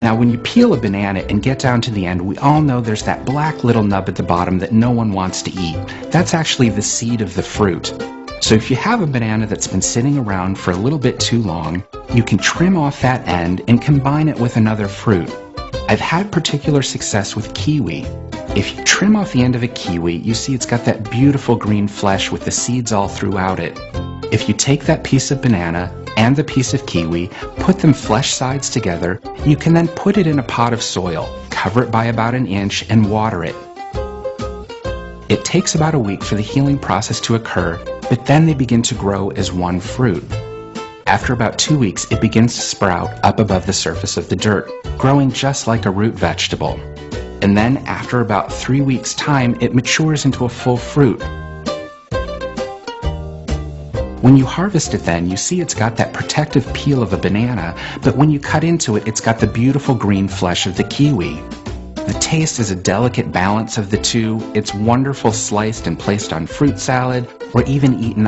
Now, when you peel a banana and get down to the end, we all know there's that black little nub at the bottom that no one wants to eat. That's actually the seed of the fruit. So if you have a banana that's been sitting around for a little bit too long, you can trim off that end and combine it with another fruit. I've had particular success with kiwi. If you trim off the end of a kiwi, you see it's got that beautiful green flesh with the seeds all throughout it. If you take that piece of banana and the piece of kiwi, put them flesh sides together, you can then put it in a pot of soil, cover it by about 1 inch, and water it. It takes about a week for the healing process to occur, but then they begin to grow as one fruit. After about 2 weeks, it begins to sprout up above the surface of the dirt, growing just like a root vegetable. And then after about 3 weeks' time, it matures into a full fruit. When you harvest it then, you see it's got that protective peel of a banana, but when you cut into it, it's got the beautiful green flesh of the kiwi. The taste is a delicate balance of the two. It's wonderful sliced and placed on fruit salad, or even eaten